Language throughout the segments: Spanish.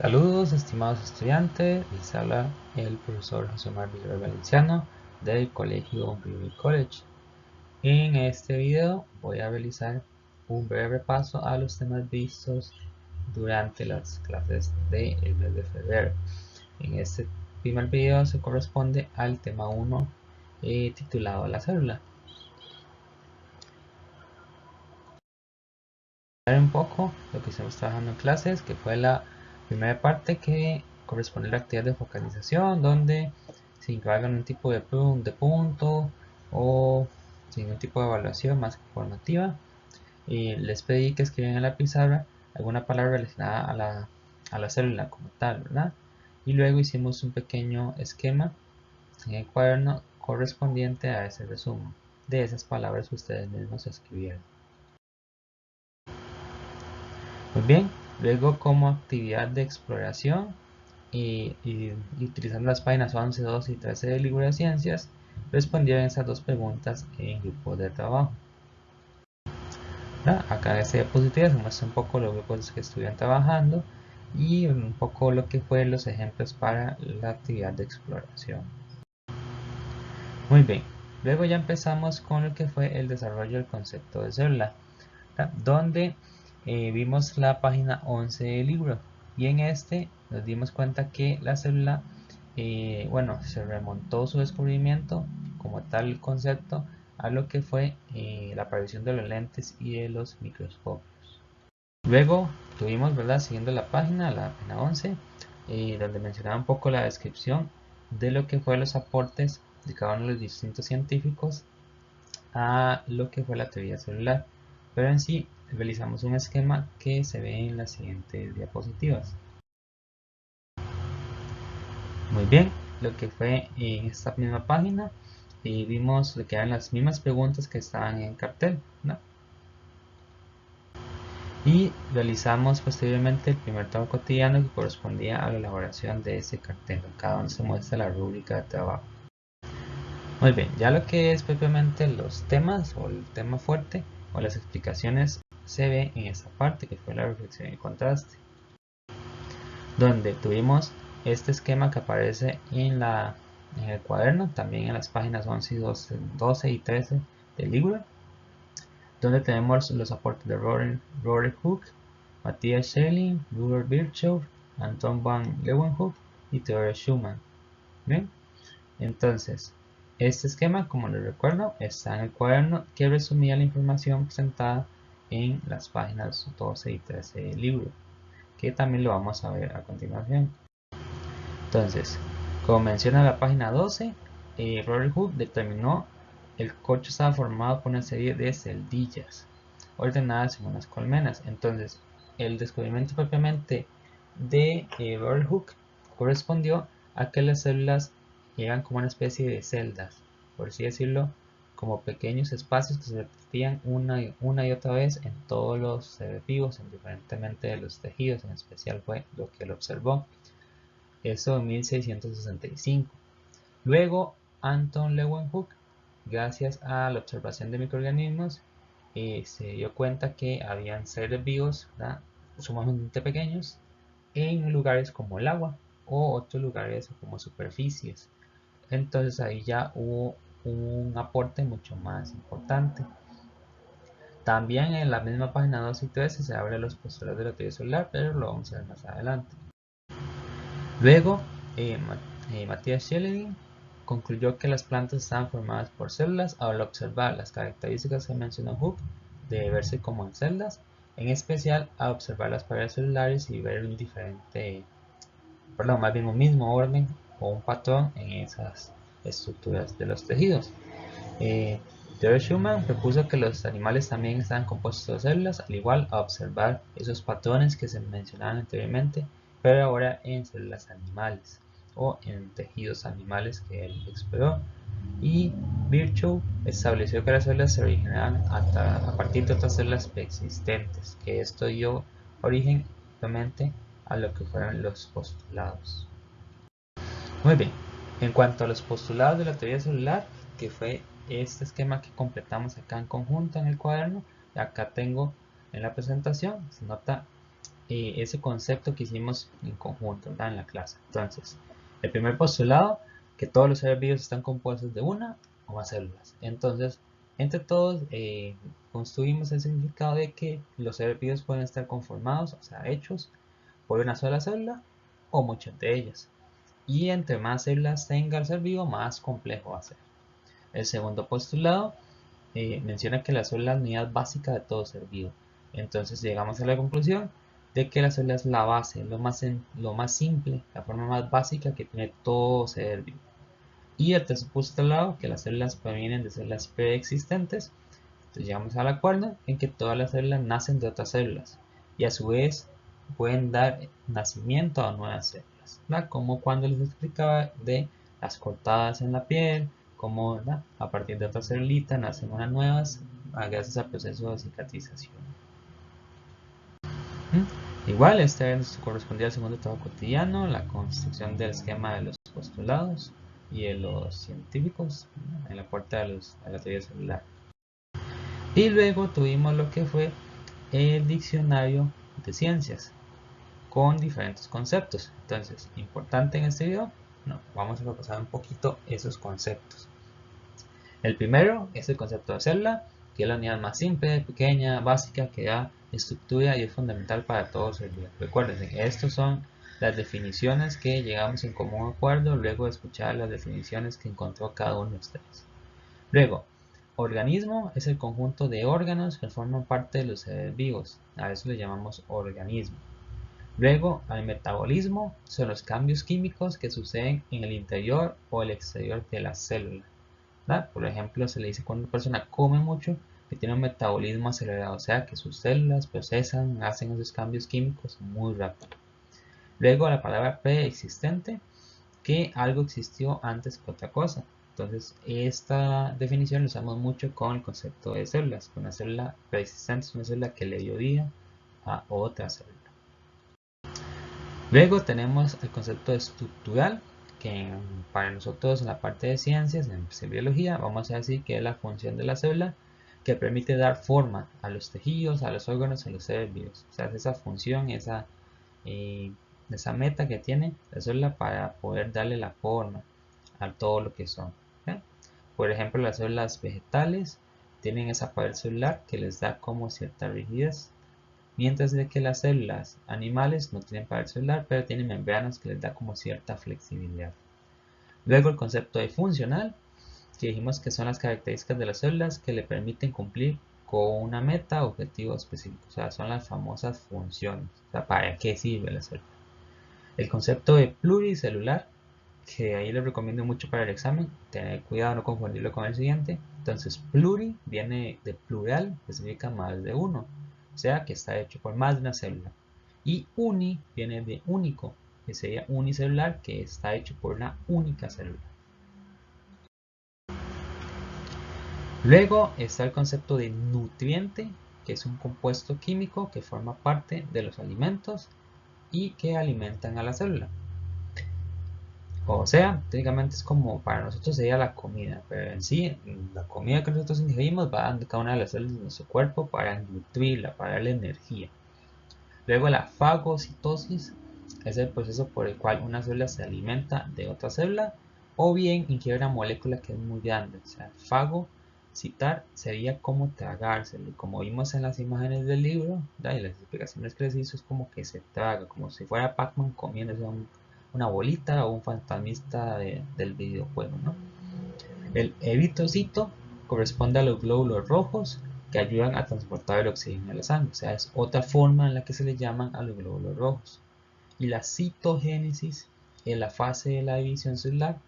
Saludos, estimados estudiantes. Les habla el profesor José María Valenciano del Colegio Brewery College. En este video voy a realizar un breve repaso a los temas vistos durante las clases del mes de febrero. En este primer video se corresponde al tema 1 titulado La célula. Un poco lo que estamos trabajando en clases, que fue la primera parte que corresponde a la actividad de focalización, donde se encargan un tipo de punto o sin un tipo de evaluación más informativa. Y les pedí que escribieran en la pizarra alguna palabra relacionada a la célula como tal, ¿verdad? Y luego hicimos un pequeño esquema en el cuaderno correspondiente a ese resumen de esas palabras que ustedes mismos escribieron. Muy bien, luego como actividad de exploración y utilizando las páginas 11, 12 y 13 del libro de ciencias, respondieron esas dos preguntas en grupos de trabajo. Acá en esta diapositiva se muestra un poco los grupos que estuvieron trabajando y un poco lo que fueron los ejemplos para la actividad de exploración. Muy bien, luego ya empezamos con lo que fue el desarrollo del concepto de célula, donde vimos la página 11 del libro y en este nos dimos cuenta que la célula, se remontó su descubrimiento como tal concepto a lo que fue la aparición de los lentes y de los microscopios. Luego tuvimos, ¿verdad? Siguiendo la página 11, donde mencionaba un poco la descripción de lo que fue los aportes de cada uno de los distintos científicos a lo que fue la teoría celular, pero en sí realizamos un esquema que se ve en las siguientes diapositivas. Muy bien, lo que fue en esta misma página vimos lo que eran las mismas preguntas que estaban en cartel, ¿no? Y realizamos posteriormente el primer trabajo cotidiano que correspondía a la elaboración de ese cartel. Cada uno se muestra la rúbrica de trabajo. Muy bien, ya lo que es propiamente los temas o el tema fuerte o las explicaciones se ve en esta parte que fue la reflexión y contraste, donde tuvimos este esquema que aparece en el cuaderno, también en las páginas 11 y 12 y 13 del libro, donde tenemos los aportes de Robert Hooke, Matthias Schelling, Rudolf Virchow, Anton van Leeuwenhoek y Theodor Schumann. Bien, entonces este esquema, como les recuerdo, está en el cuaderno que resumía la información presentada en las páginas 12 y 13 del libro, que también lo vamos a ver a continuación. Entonces, como menciona la página 12, Robert Hooke determinó el corcho estaba formado por una serie de celdillas ordenadas en unas colmenas. Entonces, el descubrimiento propiamente de Robert Hooke correspondió a que las células eran como una especie de celdas, por así decirlo, como pequeños espacios que se repetían una y otra vez en todos los seres vivos, indiferentemente de los tejidos. En especial fue lo que él observó. Eso en 1665. Luego, Anton Leeuwenhoek, gracias a la observación de microorganismos, se dio cuenta que habían seres vivos, ¿verdad?, sumamente pequeños en lugares como el agua o otros lugares como superficies. Entonces ahí ya hubo un aporte mucho más importante. También en la misma página 2 y 13 se habla de los postulados de la teoría celular, pero lo vamos a ver más adelante. Luego, Matthias Schelling concluyó que las plantas estaban formadas por células al observar las características que mencionó Hooke de verse como en celdas, en especial a observar las paredes celulares y ver más bien un mismo orden o un patrón en esas estructuras de los tejidos. Theodor Schumann propuso que los animales también estaban compuestos de células, al igual a observar esos patrones que se mencionaban anteriormente, pero ahora en células animales o en tejidos animales que él exploró. Y Virchow estableció que las células se originaban a partir de otras células preexistentes, que esto dio origen obviamente a lo que fueron los postulados. Muy bien, en cuanto a los postulados de la teoría celular, que fue este esquema que completamos acá en conjunto en el cuaderno, acá tengo en la presentación, se nota ese concepto que hicimos en conjunto, ¿verdad? En la clase. Entonces, el primer postulado, que todos los seres vivos están compuestos de una o más células. Entonces, entre todos, construimos el significado de que los seres vivos pueden estar conformados, o sea, hechos por una sola célula o muchas de ellas. Y entre más células tenga el ser vivo, más complejo va a ser. El segundo postulado menciona que la célula es la unidad básica de todo ser vivo. Entonces llegamos a la conclusión de que la célula es la base, lo más simple, la forma más básica que tiene todo ser vivo. Y el tercer postulado, que las células provienen de células preexistentes. Entonces llegamos al acuerdo en que todas las células nacen de otras células y a su vez pueden dar nacimiento a nuevas células, ¿verdad? Como cuando les explicaba de las cortadas en la piel, como, ¿verdad?, a partir de otras celulitas nacen unas nuevas gracias al proceso de cicatrización. Igual, este correspondía al segundo trabajo cotidiano, la construcción del esquema de los postulados y de los científicos, ¿no?, en la puerta de la teoría celular. Y luego tuvimos lo que fue el diccionario de ciencias con diferentes conceptos. Entonces, importante en este video, vamos a repasar un poquito esos conceptos. El primero es el concepto de célula, que es la unidad más simple, pequeña, básica, que da estructura y es fundamental para todo ser vivo. Recuerden, estas son las definiciones que llegamos en común acuerdo luego de escuchar las definiciones que encontró cada uno de ustedes. Luego, organismo es el conjunto de órganos que forman parte de los seres vivos. A eso le llamamos organismo. Luego, al metabolismo son los cambios químicos que suceden en el interior o el exterior de la célula, ¿verdad? Por ejemplo, se le dice cuando una persona come mucho que tiene un metabolismo acelerado, o sea que sus células procesan, hacen esos cambios químicos muy rápido. Luego, la palabra preexistente, que algo existió antes que otra cosa. Entonces, esta definición la usamos mucho con el concepto de células. Una célula preexistente es una célula que le dio vida a otra célula. Luego tenemos el concepto estructural, que para nosotros en la parte de ciencias, en biología, vamos a decir que es la función de la célula que permite dar forma a los tejidos, a los órganos, a los seres vivos. O sea, es esa función, esa meta que tiene la célula para poder darle la forma a todo lo que son. ¿Okay? Por ejemplo, las células vegetales tienen esa pared celular que les da como cierta rigidez, mientras de que las células animales no tienen pared celular, pero tienen membranas que les da como cierta flexibilidad. Luego el concepto de funcional, que dijimos que son las características de las células que le permiten cumplir con una meta o objetivo específico, o sea, son las famosas funciones, o sea, para qué sirve la célula. El concepto de pluricelular, que ahí les recomiendo mucho para el examen, tener cuidado no confundirlo con el siguiente. Entonces, pluri viene de plural, que significa más de uno, o sea que está hecho por más de una célula. Y uni viene de único, que sería unicelular, que está hecho por una única célula. Luego está el concepto de nutriente, que es un compuesto químico que forma parte de los alimentos y que alimentan a la célula. O sea, técnicamente es como para nosotros sería la comida, pero en sí, la comida que nosotros ingerimos va a cada una de las células de nuestro cuerpo para nutrirla, para darle energía. Luego la fagocitosis es el proceso por el cual una célula se alimenta de otra célula o bien ingiere una molécula que es muy grande. O sea, fagocitar sería como tragárselo. Y como vimos en las imágenes del libro, y las explicaciones que les hizo, es como que se traga, como si fuera Pac-Man comiéndose una bolita o un fantasmista del videojuego, ¿no? El eritocito corresponde a los glóbulos rojos que ayudan a transportar el oxígeno a la sangre, o sea, es otra forma en la que se le llaman a los glóbulos rojos. Y la citogénesis es la fase de la división celular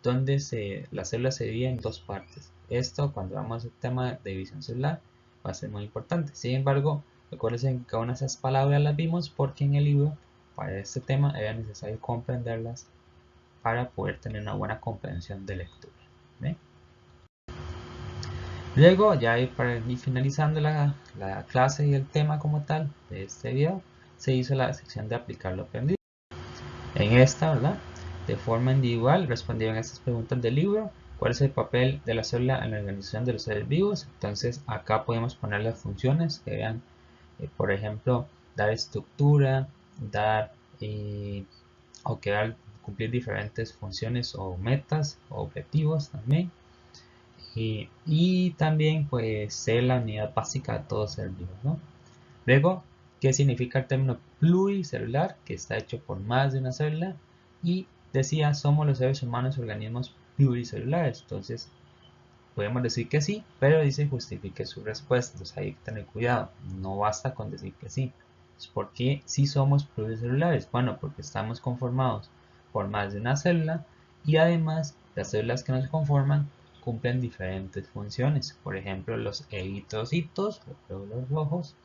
donde la célula se divide en dos partes. Esto, cuando vamos al tema de división celular, va a ser muy importante. Sin embargo, recuerden que cada una de esas palabras las vimos porque en el libro, para este tema, era necesario comprenderlas para poder tener una buena comprensión de lectura. ¿Ve? Luego, ya para ir finalizando la clase y el tema como tal de este video, se hizo la sección de aplicar lo aprendido. En esta, ¿verdad?, de forma individual respondieron a estas preguntas del libro. ¿Cuál es el papel de la célula en la organización de los seres vivos? Entonces acá podemos poner las funciones que vean, por ejemplo, dar estructura, dar cumplir diferentes funciones o metas o objetivos también. Y también pues ser la unidad básica de todo ser vivo, ¿no? Luego, ¿qué significa el término pluricelular? Que está hecho por más de una célula. Y decía, somos los seres humanos organismos pluricelulares. Entonces, podemos decir que sí, pero dice justifique su respuesta. Entonces hay que tener cuidado. No basta con decir que sí. ¿Por qué sí somos pluricelulares? Bueno, porque estamos conformados por más de una célula y además las células que nos conforman cumplen diferentes funciones. Por ejemplo, los eritrocitos, los glóbulos rojos,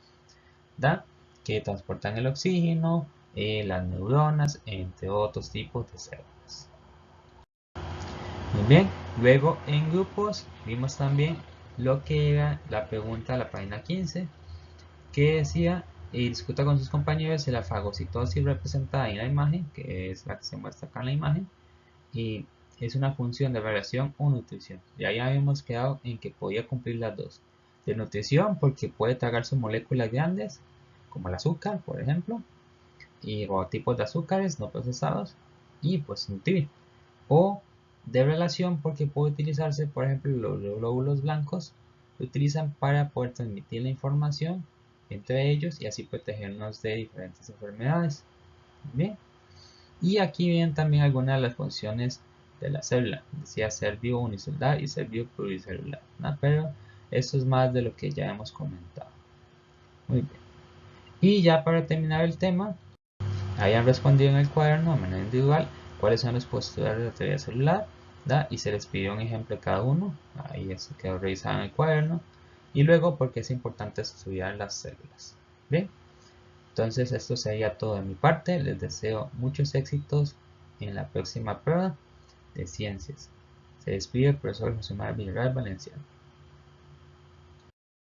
¿da? Que transportan el oxígeno, las neuronas, entre otros tipos de células. Muy bien, luego en grupos vimos también lo que era la pregunta de la página 15, que decía, y discuta con sus compañeros si la fagocitosis representada en la imagen, que es la que se muestra acá en la imagen, y es una función de variación o nutrición. Ya habíamos quedado en que podía cumplir las dos. De nutrición, porque puede tragar sus moléculas grandes, como el azúcar, por ejemplo, o tipos de azúcares no procesados, y pues nutrir. O de relación, porque puede utilizarse, por ejemplo, los glóbulos blancos se utilizan para poder transmitir la información entre ellos y así protegernos de diferentes enfermedades. Bien. Y aquí vienen también algunas de las funciones de la célula. Decía ser vivo unicelular y ser vivo pluricelular, ¿no? Pero eso es más de lo que ya hemos comentado. Muy bien. Y ya para terminar el tema, hayan respondido en el cuaderno de manera individual cuáles son los postulados de la teoría celular, ¿da? Y se les pidió un ejemplo de cada uno. Ahí se quedó revisado en el cuaderno. Y luego, porque es importante estudiar las células. Bien. Entonces esto sería todo de mi parte. Les deseo muchos éxitos en la próxima prueba de ciencias. Se despide el profesor José Manuel Villarreal Valenciano.